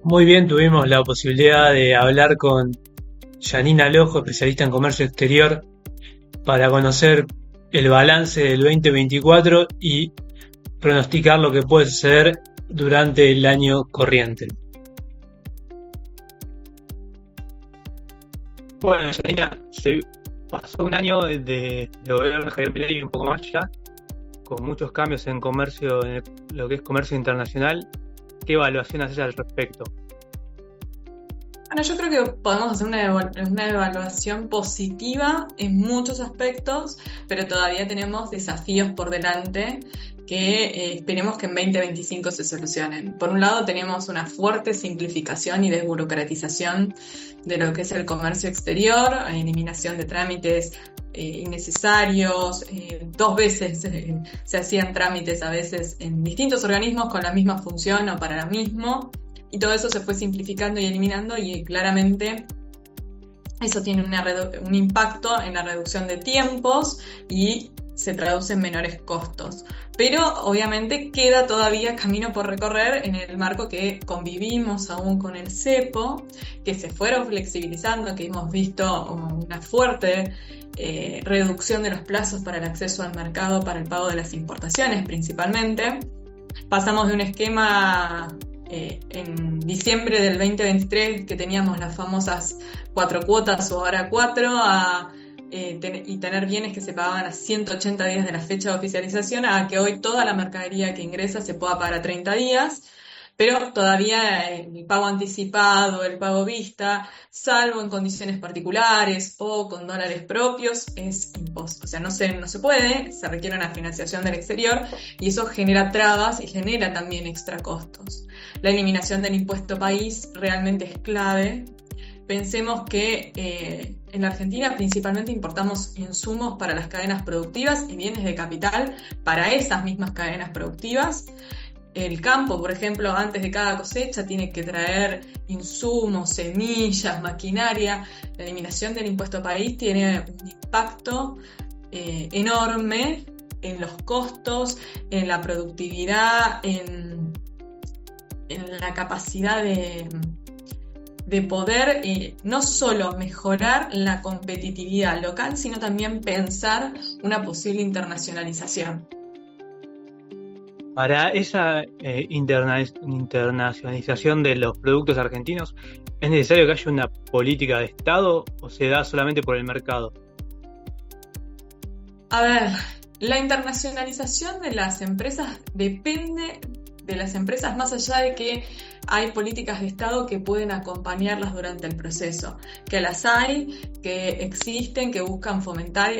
Muy bien, tuvimos la posibilidad de hablar con Janina Lojo, especialista en comercio exterior, para conocer el balance del 2024 y pronosticar lo que puede suceder durante el año corriente. Bueno, Janina, se pasó un año de gobierno de Javier Milei y un poco más ya, con muchos cambios en comercio, en lo que es comercio internacional. ¿Qué evaluación haces al respecto? Bueno, yo creo que podemos hacer una evaluación positiva en muchos aspectos, pero todavía tenemos desafíos por delante que esperemos que en 2025 se solucionen. Por un lado, tenemos una fuerte simplificación y desburocratización de lo que es el comercio exterior, eliminación de trámites innecesarios. 2 veces se hacían trámites a veces en distintos organismos con la misma función o para lo mismo. Y todo eso se fue simplificando y eliminando, y claramente eso tiene un impacto en la reducción de tiempos y se traduce en menores costos. Pero obviamente queda todavía camino por recorrer en el marco que convivimos aún con el cepo, que se fueron flexibilizando, que hemos visto una fuerte reducción de los plazos para el acceso al mercado para el pago de las importaciones principalmente. Pasamos de un esquema en diciembre del 2023 que teníamos las famosas 4 cuotas o ahora 4 y tener bienes que se pagaban a 180 días de la fecha de oficialización, a que hoy toda la mercadería que ingresa se pueda pagar a 30 días, pero todavía el pago anticipado, el pago vista, salvo en condiciones particulares o con dólares propios, es imposible. O sea, no se puede, se requiere una financiación del exterior y eso genera trabas y genera también extra costos. La eliminación del impuesto país realmente es clave. Pensemos que en la Argentina principalmente importamos insumos para las cadenas productivas y bienes de capital para esas mismas cadenas productivas. El campo, por ejemplo, antes de cada cosecha tiene que traer insumos, semillas, maquinaria. La eliminación del impuesto país tiene un impacto enorme en los costos, en la productividad, en la capacidad de poder no solo mejorar la competitividad local, sino también pensar una posible internacionalización. Para esa internacionalización de los productos argentinos, ¿es necesario que haya una política de Estado o se da solamente por el mercado? A ver, la internacionalización de las empresas depende de las empresas, más allá de que hay políticas de Estado que pueden acompañarlas durante el proceso, que las hay, que existen, que buscan fomentar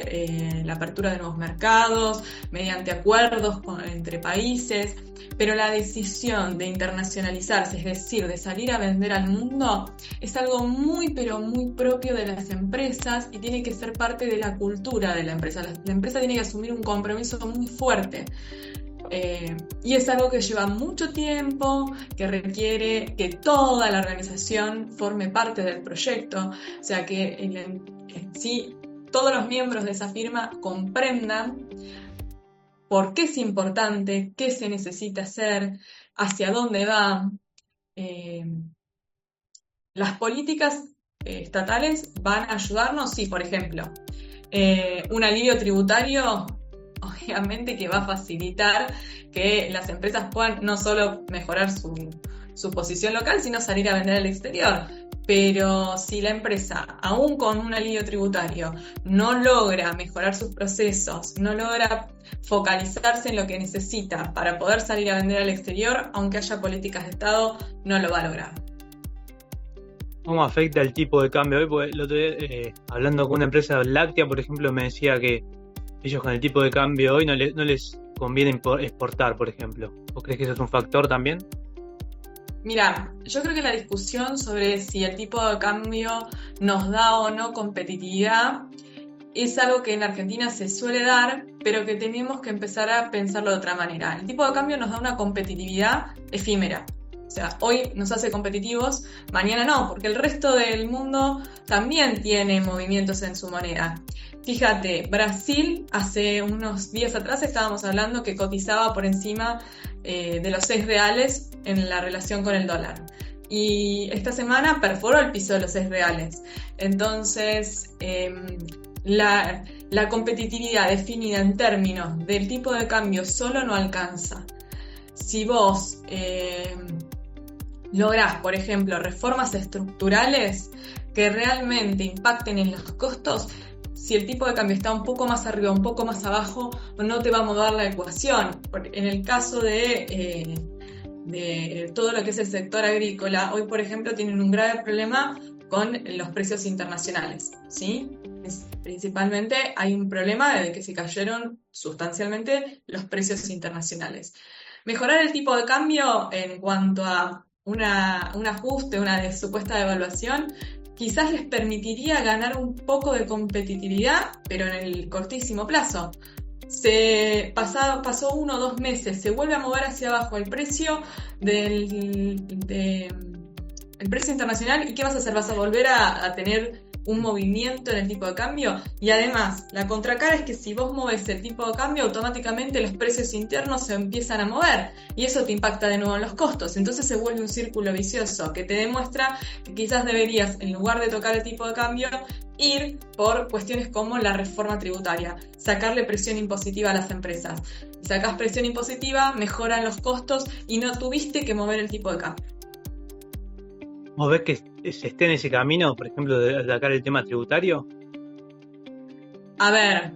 la apertura de nuevos mercados mediante acuerdos entre países, pero la decisión de internacionalizarse, es decir, de salir a vender al mundo, es algo muy pero muy propio de las empresas y tiene que ser parte de la cultura de la empresa. La empresa tiene que asumir un compromiso muy fuerte. Y es algo que lleva mucho tiempo, que requiere que toda la organización forme parte del proyecto, o sea que en sí todos los miembros de esa firma comprendan por qué es importante, qué se necesita hacer, hacia dónde va. Las políticas estatales van a ayudarnos, sí, por ejemplo, un alivio tributario obviamente que va a facilitar que las empresas puedan no solo mejorar su posición local, sino salir a vender al exterior. Pero si la empresa, aún con un alivio tributario, no logra mejorar sus procesos, no logra focalizarse en lo que necesita para poder salir a vender al exterior, aunque haya políticas de Estado, no lo va a lograr. ¿Cómo afecta el tipo de cambio hoy? Porque el otro día, hablando con una empresa láctea, por ejemplo, me decía que ellos con el tipo de cambio hoy no les conviene exportar, por ejemplo. ¿Vos crees que eso es un factor también? Mira, yo creo que la discusión sobre si el tipo de cambio nos da o no competitividad es algo que en Argentina se suele dar, pero que tenemos que empezar a pensarlo de otra manera. El tipo de cambio nos da una competitividad efímera. O sea, hoy nos hace competitivos, mañana no, porque el resto del mundo también tiene movimientos en su moneda. Fíjate, Brasil hace unos días atrás estábamos hablando que cotizaba por encima de los 6 reales en la relación con el dólar. y esta semana perforó el piso de los 6 reales. Entonces, la competitividad definida en términos del tipo de cambio solo no alcanza. Si vos lográs, por ejemplo, reformas estructurales que realmente impacten en los costos, si el tipo de cambio está un poco más arriba, un poco más abajo, no te va a mover la ecuación. En el caso de todo lo que es el sector agrícola, hoy, por ejemplo, tienen un grave problema con los precios internacionales, ¿sí? Principalmente hay un problema de que se cayeron sustancialmente los precios internacionales. Mejorar el tipo de cambio en cuanto a un ajuste, una supuesta devaluación, quizás les permitiría ganar un poco de competitividad, pero en el cortísimo plazo. Pasó 1 o 2 meses, se vuelve a mover hacia abajo el precio el precio internacional, ¿y qué vas a hacer? ¿Vas a volver a tener un movimiento en el tipo de cambio? Y además, la contracara es que si vos moves el tipo de cambio, automáticamente los precios internos se empiezan a mover y eso te impacta de nuevo en los costos. Entonces se vuelve un círculo vicioso que te demuestra que quizás deberías, en lugar de tocar el tipo de cambio, ir por cuestiones como la reforma tributaria, sacarle presión impositiva a las empresas. Si sacás presión impositiva, mejoran los costos y no tuviste que mover el tipo de cambio. ¿Vos ves que se esté en ese camino, por ejemplo, de atacar el tema tributario? A ver,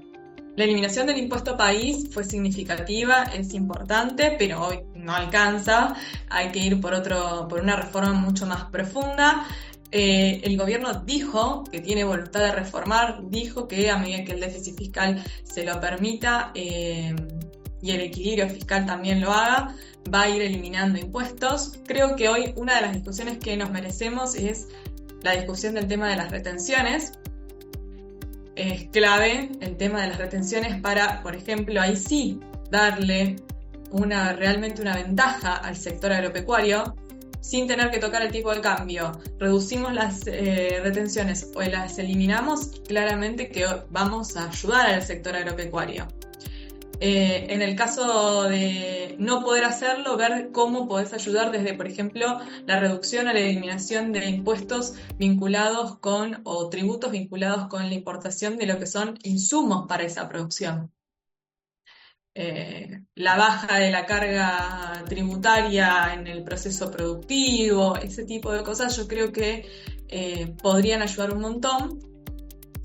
la eliminación del impuesto país fue significativa, es importante, pero hoy no alcanza. Hay que ir por una reforma mucho más profunda. El gobierno dijo que tiene voluntad de reformar, dijo que a medida que el déficit fiscal se lo permita y el equilibrio fiscal también lo haga, va a ir eliminando impuestos. Creo que hoy una de las discusiones que nos merecemos es la discusión del tema de las retenciones. Es clave el tema de las retenciones para, por ejemplo, ahí sí darle realmente una ventaja al sector agropecuario sin tener que tocar el tipo de cambio. Reducimos las retenciones o las eliminamos, claramente que vamos a ayudar al sector agropecuario. En el caso de no poder hacerlo, ver cómo podés ayudar desde, por ejemplo, la reducción o la eliminación de impuestos vinculados o tributos vinculados con la importación de lo que son insumos para esa producción. La baja de la carga tributaria en el proceso productivo, ese tipo de cosas yo creo que podrían ayudar un montón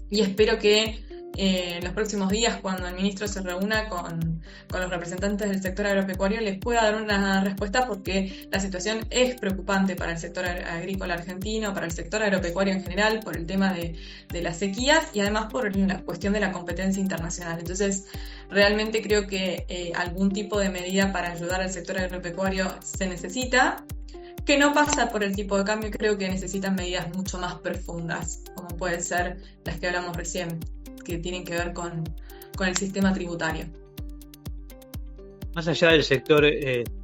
y espero que en los próximos días, cuando el ministro se reúna con los representantes del sector agropecuario, les pueda dar una respuesta, porque la situación es preocupante para el sector agrícola argentino, para el sector agropecuario en general, por el tema de las sequías y además por la cuestión de la competencia internacional. Entonces, realmente creo que algún tipo de medida para ayudar al sector agropecuario se necesita, que no pasa por el tipo de cambio. Creo que necesitan medidas mucho más profundas, como pueden ser las que hablamos recién, que tienen que ver con el sistema tributario. Más allá del sector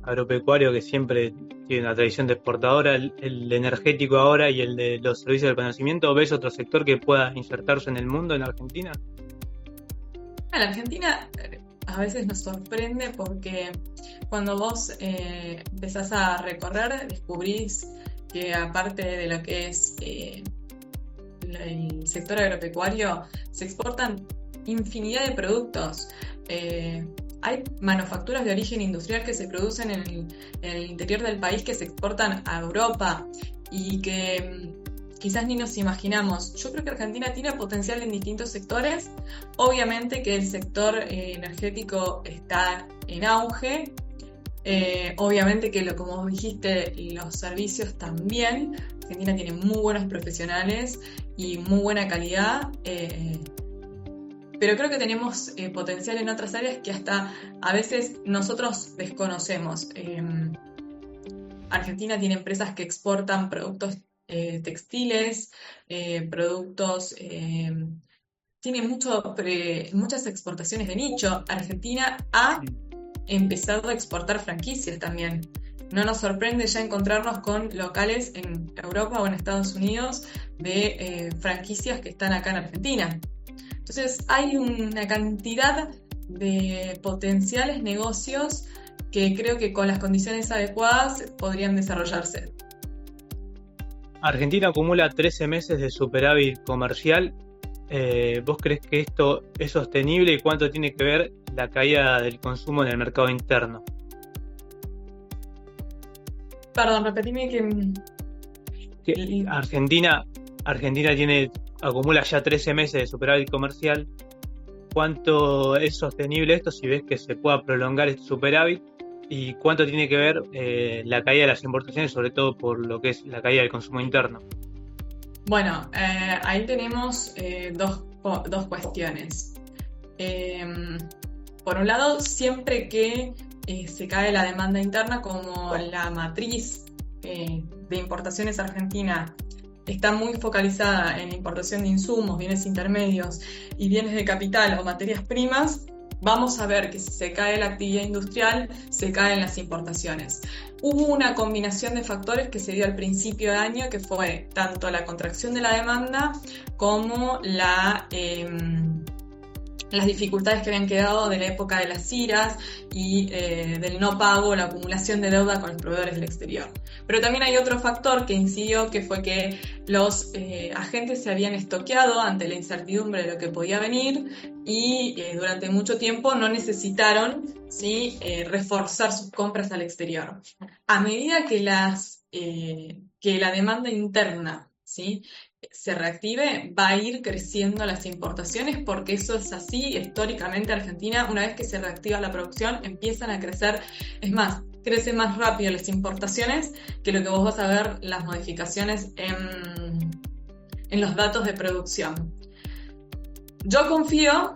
agropecuario, que siempre tiene una tradición de exportadora, el energético ahora y el de los servicios del conocimiento, ¿ves otro sector que pueda insertarse en el mundo, en Argentina? La Argentina a veces nos sorprende porque cuando vos empezás a recorrer, descubrís que aparte de lo que es el sector agropecuario, se exportan infinidad de productos. Hay manufacturas de origen industrial que se producen en el interior del país, que se exportan a Europa y que quizás ni nos imaginamos. Yo creo que Argentina tiene potencial en distintos sectores. Obviamente que el sector energético está en auge. Obviamente que, como dijiste, los servicios también. Argentina tiene muy buenos profesionales y muy buena calidad, pero creo que tenemos potencial en otras áreas que hasta a veces nosotros desconocemos. Argentina tiene empresas que exportan productos textiles, productos... tiene muchas exportaciones de nicho. Argentina ha empezado a exportar franquicias también. No nos sorprende ya encontrarnos con locales en Europa o en Estados Unidos de franquicias que están acá en Argentina. Entonces hay una cantidad de potenciales negocios que creo que con las condiciones adecuadas podrían desarrollarse. Argentina acumula 13 meses de superávit comercial. ¿Vos crees que esto es sostenible y cuánto tiene que ver la caída del consumo en el mercado interno? Perdón, repetime Que Argentina acumula ya 13 meses de superávit comercial. ¿Cuánto es sostenible esto si ves que se pueda prolongar este superávit? ¿Y cuánto tiene que ver la caída de las importaciones, sobre todo por lo que es la caída del consumo interno? Bueno, ahí tenemos dos cuestiones. Por un lado, siempre que se cae la demanda interna, como la matriz de importaciones argentina está muy focalizada en la importación de insumos, bienes intermedios y bienes de capital o materias primas, vamos a ver que si se cae la actividad industrial, se caen las importaciones. Hubo una combinación de factores que se dio al principio de año, que fue tanto la contracción de la demanda como las dificultades que habían quedado de la época de las IRAs y del no pago, la acumulación de deuda con los proveedores del exterior. Pero también hay otro factor que incidió, que fue que los agentes se habían estoqueado ante la incertidumbre de lo que podía venir y durante mucho tiempo no necesitaron, ¿sí?, reforzar sus compras al exterior. A medida que la demanda interna, ¿sí?, se reactive, va a ir creciendo las importaciones, porque eso es así. Históricamente Argentina, una vez que se reactiva la producción, empiezan a crecer. Es más, crecen más rápido las importaciones que lo que vos vas a ver las modificaciones en los datos de producción. Yo confío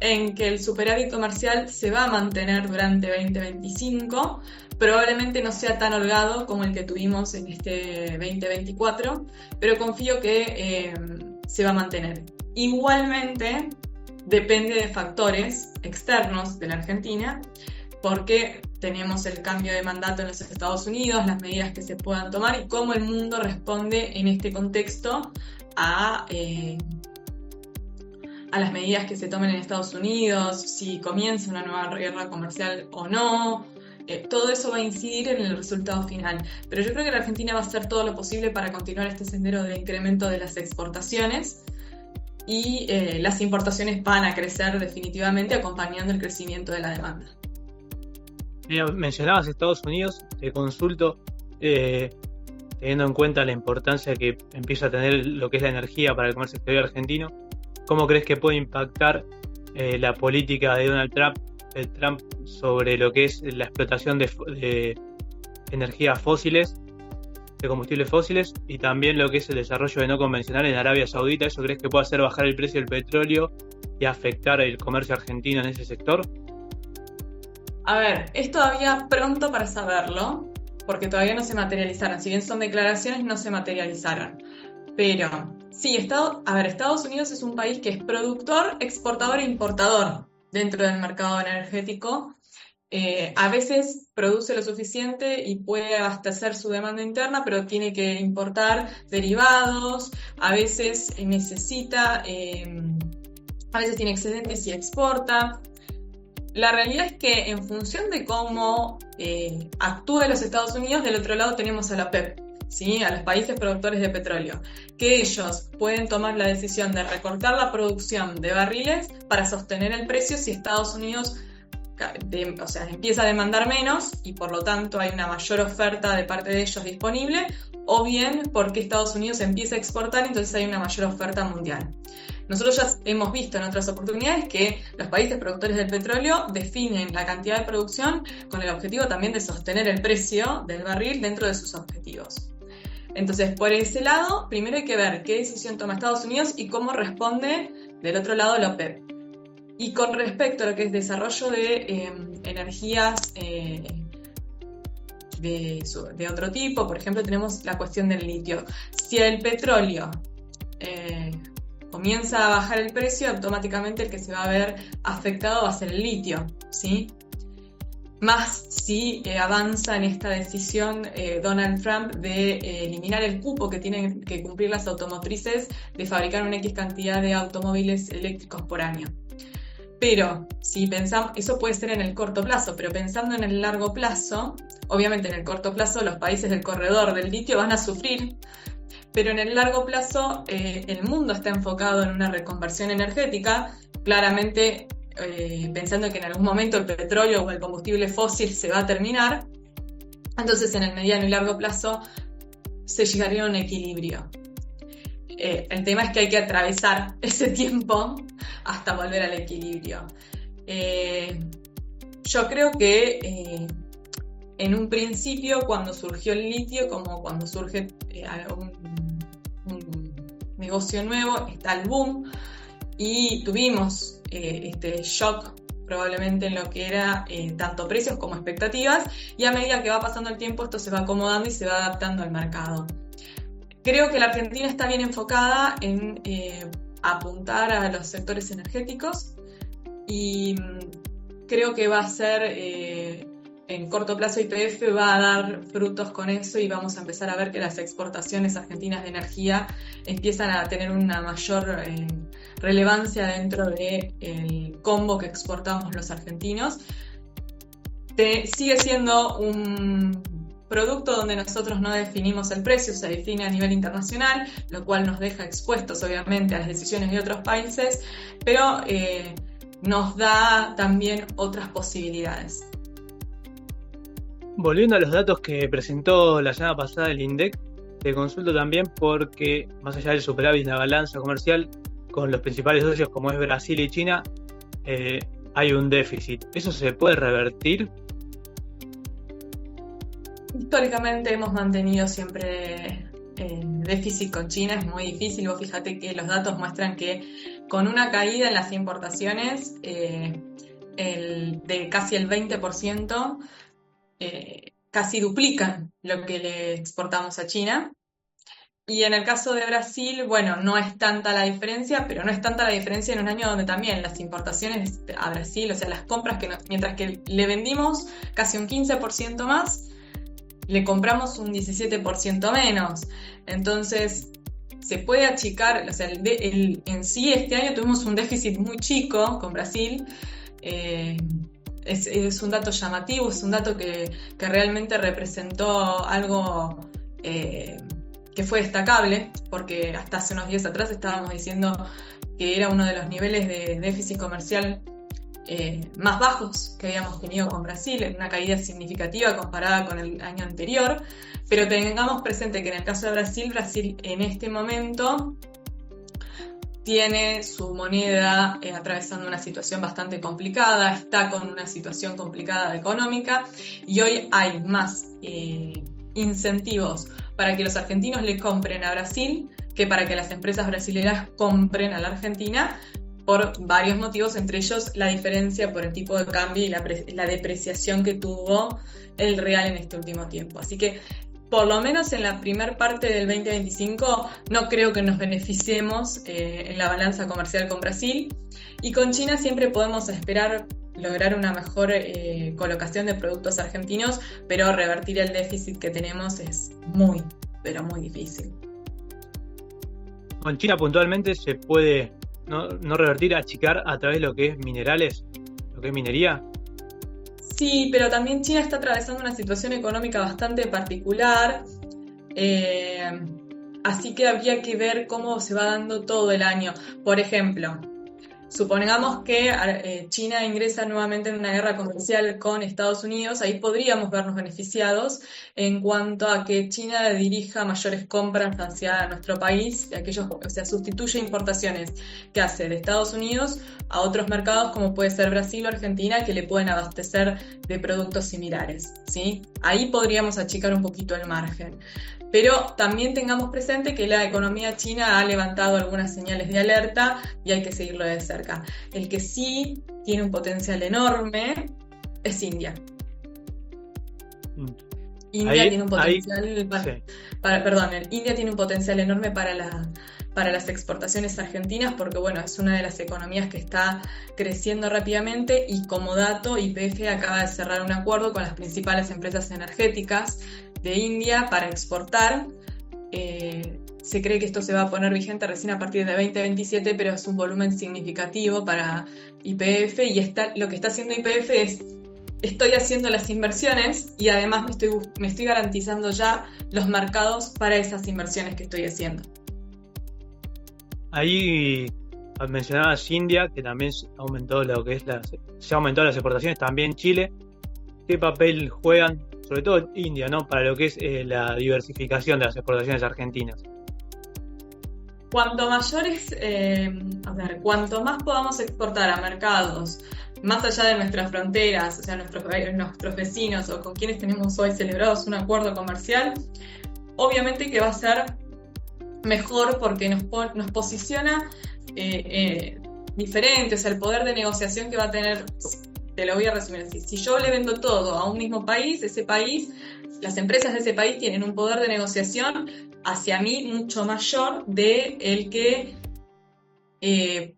en que el superávit comercial se va a mantener durante 2025, probablemente no sea tan holgado como el que tuvimos en este 2024, pero confío que se va a mantener. Igualmente, depende de factores externos de la Argentina, porque tenemos el cambio de mandato en los Estados Unidos, las medidas que se puedan tomar y cómo el mundo responde en este contexto a las medidas que se tomen en Estados Unidos, si comienza una nueva guerra comercial o no. Todo eso va a incidir en el resultado final. Pero yo creo que la Argentina va a hacer todo lo posible para continuar este sendero de incremento de las exportaciones y las importaciones van a crecer definitivamente acompañando el crecimiento de la demanda. Mencionabas Estados Unidos, te consulto, teniendo en cuenta la importancia que empieza a tener lo que es la energía para el comercio exterior argentino, ¿cómo crees que puede impactar la política de Donald Trump sobre lo que es la explotación de energías fósiles, de combustibles fósiles, y también lo que es el desarrollo de no convencional en Arabia Saudita? ¿Eso crees que puede hacer bajar el precio del petróleo y afectar el comercio argentino en ese sector? A ver, es todavía pronto para saberlo, porque todavía no se materializaron. Si bien son declaraciones, no se materializaron. Pero sí, Estados Unidos es un país que es productor, exportador e importador dentro del mercado energético. A veces produce lo suficiente y puede abastecer su demanda interna, pero tiene que importar derivados, a veces necesita, a veces tiene excedentes y exporta. La realidad es que en función de cómo actúa los Estados Unidos, del otro lado tenemos a la OPEP, ¿sí?, a los países productores de petróleo, que ellos pueden tomar la decisión de recortar la producción de barriles para sostener el precio si Estados Unidos empieza a demandar menos y por lo tanto hay una mayor oferta de parte de ellos disponible, o bien porque Estados Unidos empieza a exportar, entonces hay una mayor oferta mundial. Nosotros ya hemos visto en otras oportunidades que los países productores del petróleo definen la cantidad de producción con el objetivo también de sostener el precio del barril dentro de sus objetivos. Entonces, por ese lado, primero hay que ver qué decisión toma Estados Unidos y cómo responde del otro lado la OPEP. Y con respecto a lo que es desarrollo de energías de otro tipo, por ejemplo, tenemos la cuestión del litio. Si el petróleo comienza a bajar el precio, automáticamente el que se va a ver afectado va a ser el litio, ¿sí? Más si avanza en esta decisión Donald Trump de eliminar el cupo que tienen que cumplir las automotrices de fabricar una X cantidad de automóviles eléctricos por año. Pero si pensamos, eso puede ser en el corto plazo, pero pensando en el largo plazo, obviamente en el corto plazo los países del corredor del litio van a sufrir, pero en el largo plazo el mundo está enfocado en una reconversión energética, claramente pensando que en algún momento el petróleo o el combustible fósil se va a terminar. Entonces en el mediano y largo plazo se llegaría a un equilibrio. El tema es que hay que atravesar ese tiempo hasta volver al equilibrio. Yo creo que en un principio, cuando surgió el litio, como cuando surge un negocio nuevo, está el boom y tuvimos este shock probablemente en lo que era tanto precios como expectativas, y a medida que va pasando el tiempo esto se va acomodando y se va adaptando al mercado. Creo que la Argentina está bien enfocada en apuntar a los sectores energéticos y creo que va a ser, en corto plazo YPF va a dar frutos con eso y vamos a empezar a ver que las exportaciones argentinas de energía empiezan a tener una mayor relevancia dentro del combo que exportamos los argentinos. Sigue siendo un producto donde nosotros no definimos el precio, se define a nivel internacional, lo cual nos deja expuestos obviamente a las decisiones de otros países, pero nos da también otras posibilidades. Volviendo a los datos que presentó la semana pasada el INDEC, te consulto también porque, más allá del superávit en la balanza comercial, con los principales socios como es Brasil y China, hay un déficit. ¿Eso se puede revertir? Históricamente hemos mantenido siempre déficit con China, es muy difícil. Vos fíjate que los datos muestran que con una caída en las importaciones de casi el 20%, casi duplican lo que le exportamos a China. Y en el caso de Brasil, bueno, no es tanta la diferencia, pero no es tanta la diferencia en un año donde también las importaciones a Brasil, o sea, las compras mientras que le vendimos casi un 15% más, le compramos un 17% menos. Entonces, se puede achicar, o sea, en sí este año tuvimos un déficit muy chico con Brasil. Es un dato llamativo, es un dato que realmente representó algo que fue destacable, porque hasta hace unos días atrás estábamos diciendo que era uno de los niveles de déficit comercial más bajos que habíamos tenido con Brasil, en una caída significativa comparada con el año anterior, pero tengamos presente que en el caso de Brasil en este momento tiene su moneda atravesando una situación bastante complicada, está con una situación complicada económica y hoy hay más incentivos para que los argentinos le compren a Brasil que para que las empresas brasileñas compren a la Argentina, por varios motivos, entre ellos la diferencia por el tipo de cambio y la depreciación que tuvo el real en este último tiempo. Así que por lo menos en la primer parte del 2025 no creo que nos beneficiemos en la balanza comercial con Brasil, y con China siempre podemos esperar lograr una mejor colocación de productos argentinos, pero revertir el déficit que tenemos es muy, pero muy difícil. Con China puntualmente se puede no revertir, achicar a través de lo que es minerales, lo que es minería. Sí, pero también China está atravesando una situación económica bastante particular, así que habría que ver cómo se va dando todo el año. Por ejemplo, supongamos que China ingresa nuevamente en una guerra comercial con Estados Unidos, ahí podríamos vernos beneficiados en cuanto a que China dirija mayores compras hacia nuestro país, o sea, sustituye importaciones que hace de Estados Unidos a otros mercados como puede ser Brasil o Argentina, que le pueden abastecer de productos similares, ¿sí? Ahí podríamos achicar un poquito el margen. Pero también tengamos presente que la economía china ha levantado algunas señales de alerta y hay que seguirlo de cerca. El que sí tiene un potencial enorme es India. India tiene un potencial India tiene un potencial enorme para las exportaciones argentinas, porque bueno, es una de las economías que está creciendo rápidamente, y como dato, YPF acaba de cerrar un acuerdo con las principales empresas energéticas de India para exportar. Se cree que esto se va a poner vigente recién a partir de 2027, pero es un volumen significativo para YPF, y lo que está haciendo YPF es estoy haciendo las inversiones y además me estoy garantizando ya los mercados para esas inversiones que estoy haciendo. Ahí mencionabas India, que también aumentó lo que es se ha aumentado las exportaciones, también Chile. ¿Qué papel juegan, sobre todo India, ¿no?, para lo que es la diversificación de las exportaciones argentinas? Cuanto cuanto más podamos exportar a mercados más allá de nuestras fronteras, o sea, nuestros vecinos o con quienes tenemos hoy celebrados un acuerdo comercial, obviamente que va a ser mejor porque nos posiciona diferente, o sea, el poder de negociación que va a tener, te lo voy a resumir así, si yo le vendo todo a un mismo país, las empresas de ese país tienen un poder de negociación hacia mí mucho mayor de el que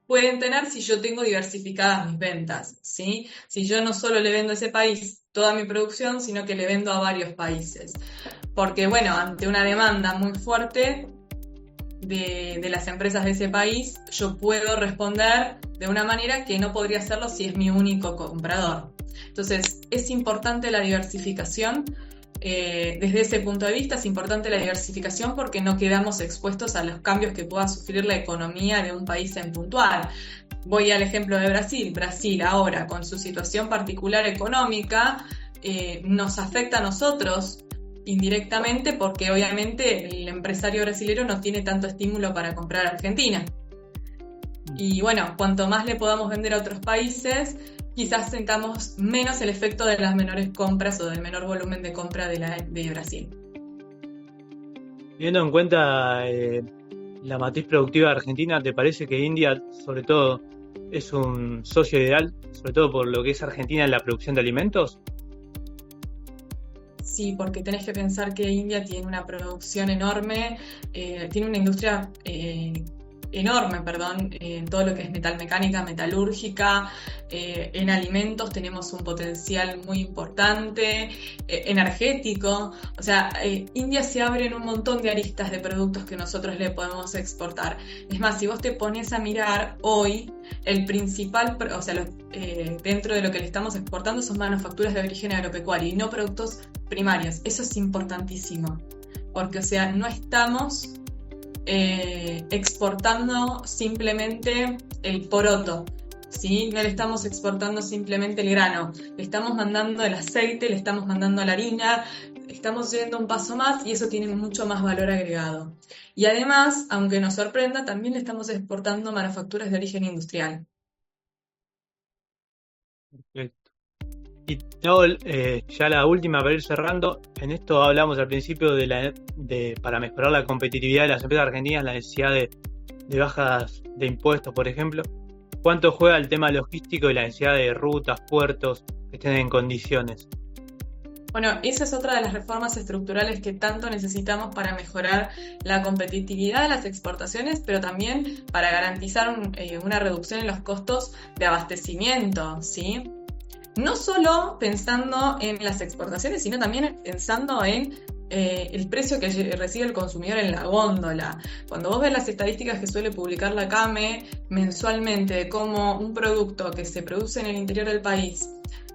pueden tener si yo tengo diversificadas mis ventas, ¿sí? Si yo no solo le vendo a ese país toda mi producción, sino que le vendo a varios países. Porque, bueno, ante una demanda muy fuerte de las empresas de ese país, yo puedo responder de una manera que no podría hacerlo si es mi único comprador. Entonces, es importante la diversificación. Desde ese punto de vista es importante la diversificación porque no quedamos expuestos a los cambios que pueda sufrir la economía de un país en puntual. Voy al ejemplo de Brasil. Brasil ahora, con su situación particular económica, nos afecta a nosotros indirectamente porque obviamente el empresario brasilero no tiene tanto estímulo para comprar a Argentina. Y bueno, cuanto más le podamos vender a otros países, quizás sentamos menos el efecto de las menores compras o del menor volumen de compra de Brasil. Teniendo en cuenta la matriz productiva de Argentina, ¿te parece que India, sobre todo, es un socio ideal, sobre todo por lo que es Argentina en la producción de alimentos? Sí, porque tenés que pensar que India tiene una producción enorme, tiene una industria enorme, en todo lo que es metalmecánica, metalúrgica, en alimentos tenemos un potencial muy importante, energético, o sea, India se abre en un montón de aristas de productos que nosotros le podemos exportar. Es más, si vos te pones a mirar hoy, el principal, o sea, dentro de lo que le estamos exportando son manufacturas de origen agropecuario y no productos primarios. Eso es importantísimo, porque, o sea, no estamos exportando simplemente el poroto, ¿sí? No le estamos exportando simplemente el grano, le estamos mandando el aceite, le estamos mandando la harina, estamos yendo un paso más y eso tiene mucho más valor agregado. Y además, aunque nos sorprenda, también le estamos exportando manufacturas de origen industrial. Perfecto. Y tengo ya la última para ir cerrando. En esto hablamos al principio para mejorar la competitividad de las empresas argentinas, la necesidad de bajas de impuestos, por ejemplo. ¿Cuánto juega el tema logístico y la necesidad de rutas, puertos que estén en condiciones? Bueno, esa es otra de las reformas estructurales que tanto necesitamos para mejorar la competitividad de las exportaciones, pero también para garantizar una reducción en los costos de abastecimiento, ¿sí? No solo pensando en las exportaciones, sino también pensando en el precio que recibe el consumidor en la góndola. Cuando vos ves las estadísticas que suele publicar la CAME mensualmente de cómo un producto que se produce en el interior del país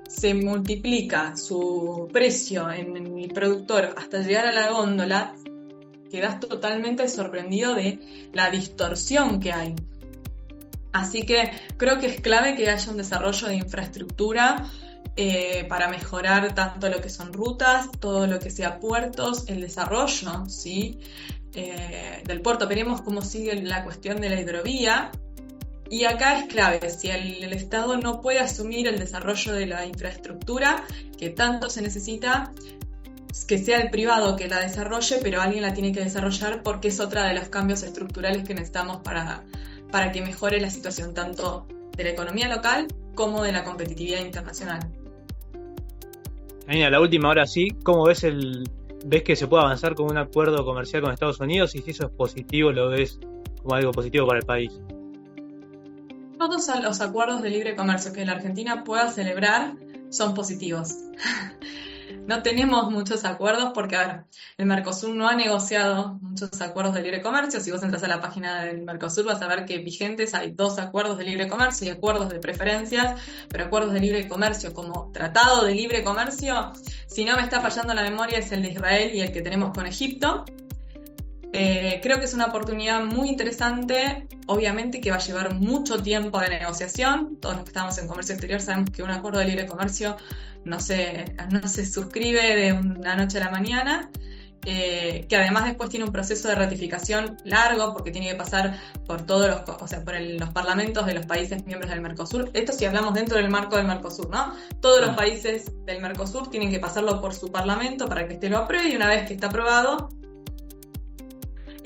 se multiplica su precio en el productor hasta llegar a la góndola, quedás totalmente sorprendido de la distorsión que hay. Así que creo que es clave que haya un desarrollo de infraestructura para mejorar tanto lo que son rutas, todo lo que sea puertos, el desarrollo, ¿sí? Del puerto. Veremos cómo sigue la cuestión de la hidrovía. Y acá es clave, si el Estado no puede asumir el desarrollo de la infraestructura que tanto se necesita, que sea el privado que la desarrolle, pero alguien la tiene que desarrollar porque es otra de los cambios estructurales que necesitamos para que mejore la situación tanto de la economía local como de la competitividad internacional. Janina, la última, ahora sí, ¿cómo ves que se puede avanzar con un acuerdo comercial con Estados Unidos? Y si eso es positivo, ¿lo ves como algo positivo para el país? Todos los acuerdos de libre comercio que la Argentina pueda celebrar son positivos. No tenemos muchos acuerdos porque, a ver, el Mercosur no ha negociado muchos acuerdos de libre comercio. Si vos entras a la página del Mercosur vas a ver que vigentes hay 2 acuerdos de libre comercio y acuerdos de preferencias, pero acuerdos de libre comercio como tratado de libre comercio, si no me está fallando la memoria, es el de Israel y el que tenemos con Egipto. Creo que es una oportunidad muy interesante, obviamente que va a llevar mucho tiempo de negociación. Todos los que estamos en comercio exterior sabemos que un acuerdo de libre comercio no se suscribe de una noche a la mañana, que además después tiene un proceso de ratificación largo porque tiene que pasar por todos los parlamentos de los países miembros del Mercosur. Esto si hablamos dentro del marco del Mercosur, ¿no? Todos los países del Mercosur tienen que pasarlo por su parlamento para que este lo apruebe y una vez que está aprobado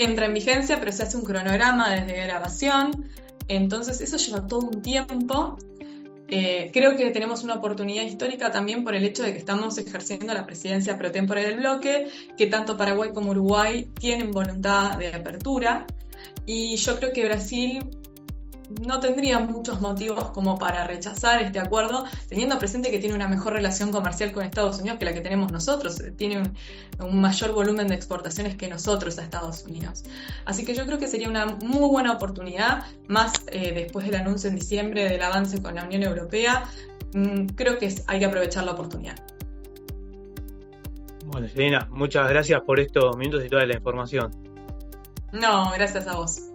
entra en vigencia, pero se hace un cronograma desde grabación, entonces eso lleva todo un tiempo. Creo que tenemos una oportunidad histórica también por el hecho de que estamos ejerciendo la presidencia pro tempore del bloque, que tanto Paraguay como Uruguay tienen voluntad de apertura, y yo creo que Brasil no tendría muchos motivos como para rechazar este acuerdo, teniendo presente que tiene una mejor relación comercial con Estados Unidos que la que tenemos nosotros. Tiene un mayor volumen de exportaciones que nosotros a Estados Unidos. Así que yo creo que sería una muy buena oportunidad, más después del anuncio en diciembre del avance con la Unión Europea. Creo que hay que aprovechar la oportunidad. Bueno, Janina, muchas gracias por estos minutos y toda la información. No, gracias a vos.